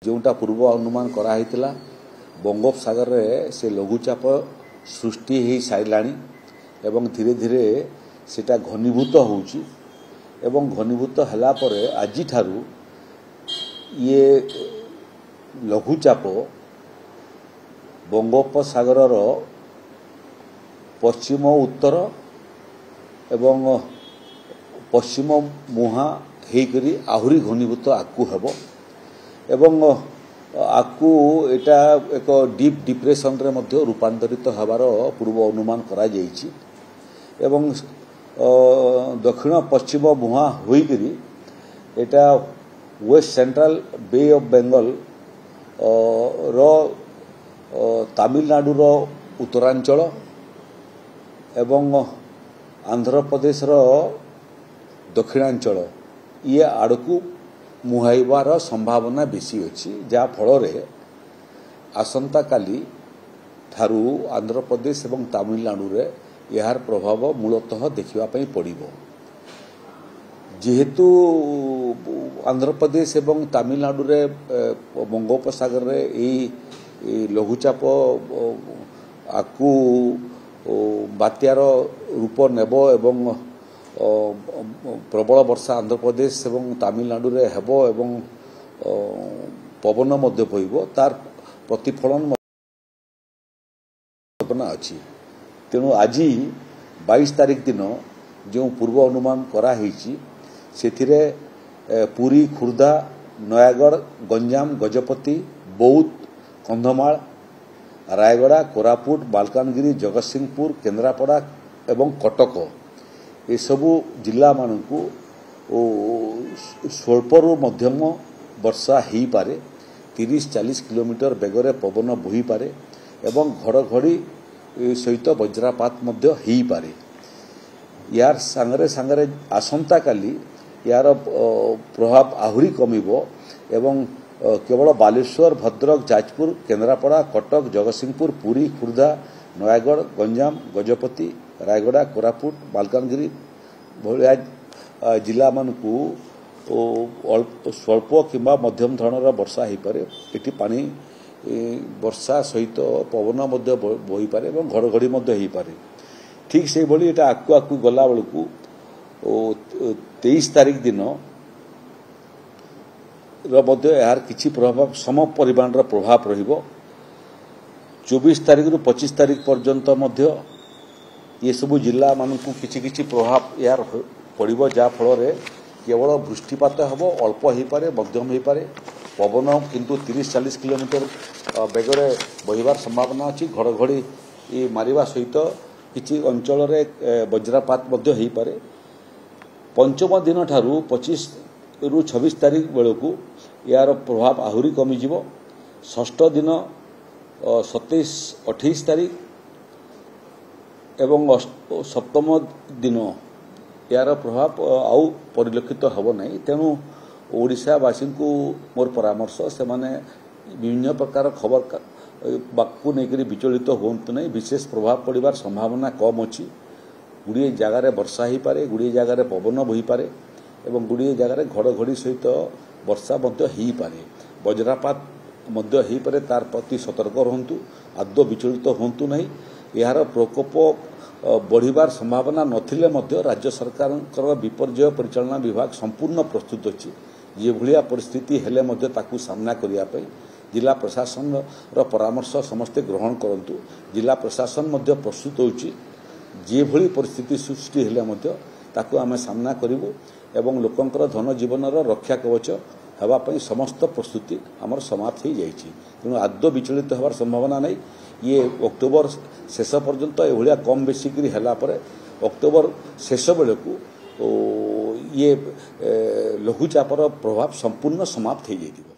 जोटा पूर्व अनुमान कराई बंगोपसागर से लघुचाप सृष्टि हो सारा एवं धीरे धीरे सेटा घनीभूत होउची एवं घनीभूत हला परे आजि ठारू ये लघुचाप बंगोपसागर पश्चिम उत्तर एवं पश्चिम मुहा होकर आहुरी घनीभूत आकु हेब एवं आकु एटा एक डीप डिप्रेशन रे मध्य रूपांतरित हबार पूर्व अनुमान करा जायछि एवं दक्षिण पश्चिम मुहा होइकरी एटा west central Bay of Bengal रो तमिलनाडु रो उत्तरांचल एवं आंध्र प्रदेश रो दक्षिणांचल ये आड़कू मुहाइबार संभावना बेसी अच्छी जहाँ फल आसंता काली ठारू आंध्र प्रदेश एवं तमिलनाडु रे यार प्रभाव मूलतः देखापी पड़ो जेहेतु आंध्र प्रदेश एवं तमिलनाडु रे बंगोपसागर रे लघुचाप आकु बात्यार रूप नेब एवं प्रबल वर्षा आंध्र प्रदेश एवं तमिलनाडु रे हेब एवं पवन मध्य बहिब तार प्रतिफलन अच्छी तेणु आज 22 तारीख दिन जो पूर्व अनुमान कराई से पुरी खुर्दा नयागढ़ गंजाम गजपति बौद्ध कंधमाल रायगड़ा कोरापुट मालकानगिरी जगतसिंहपुर केन्द्रापड़ा एवं कटक ये सबू जिला मानू स्वल्परू मध्यम वर्षा हो पारे 30-40 किलोमीटर बेगरे पवन बोही पारे एवं घड़घड़ी सहित वज्रपात मध्य हो पारे यार सांगरे सांगरे आसंता काली यार प्रभाव आहुरी कमिबो एवं केवल बालेश्वर भद्रक जाजपुर केन्द्रापड़ा कटक जगतसिंहपुर पुरी खुर्दा नयागढ़ गंजाम गजपति रायगड़ा कोरापुट मालकानगिरी भाया जिला मानकू स्वल्प किंबा मध्यम धरणर वर्षा हो पारे एटी पानी वर्षा सहित पवन मध्य बही पारे एवं घड़घड़ी मध्य हो पारे ठीक से भली एटा आकु आकु गला बेलू 23 तारीख दिन यार किछि प्रभाव सम परिमाण प्रभाव रहिबो 24 तारीख रु 25 तारीख पर्यंत मध्य ये सबू जिला मानकू किछि किछि प्रभाव यार पड़िबो जा फल रे केवल वृष्टिपात हेबो अल्प हो पारे मध्यम हो पारे पवन किंतु 30-40 किलोमीटर बेगरे बहिबार संभावना अच्छी घड़घड़ी मारिबा सहित किछि अंचल रे वज्रपात मध्य हो पारे पंचम दिन ठारू 25 रु 26 तारीख बेलू यार प्रभाव आहुरी कमिजिव षष्ठ दिन 27-28 तारीख एवं सप्तम दिन यार प्रभाव आउ परिलक्षित हेब नहीं तेणु ओडिशावासी को मोर परामर्श से माने विभिन्न प्रकार खबर बाकू नहीं विचलित होंतु नहीं विशेष प्रभाव पड़िबार संभावना कम अच्छी गुड़िए जगार वर्षा हो पारे गुड़िए जगार पवन बही पारे एवं गुड़िए जगार घड़घड़ी सहित वर्षा मध्य हो पारे वज्रपात मध्य हो पारे तार प्रति सतर्क रहंतु आदौ विचलित होंतु नहीं यार प्रकोप बढ़िबार संभावना नथिले मध्य राज्य सरकार विपर्यय परिचालना विभाग संपूर्ण प्रस्तुत अच्छी ये भलिया परिस्थिति हेले मध्य ताकू सामना करिया पई जिला प्रशासन रो परामर्श समस्ते ग्रहण करंतु जिला प्रशासन मध्य प्रस्तुत होची जे भली परिस्थिति सृष्टि हेले मध्य ताकू आमे सामना करिवु एवं लोकंकर धन जीवन रक्षा कवच हेबा पई समस्त प्रस्तुति आमर समाप्त हो जाइछि तेणु आदौ विचलित होबार संभावना नहीं ये अक्टोबर शेष पर्यंत एभलिया कम बेसी करी हैला परे अक्टोबर शेष बेलू ये लघुचापर प्रभाव संपूर्ण समाप्त हो जाइथिबो।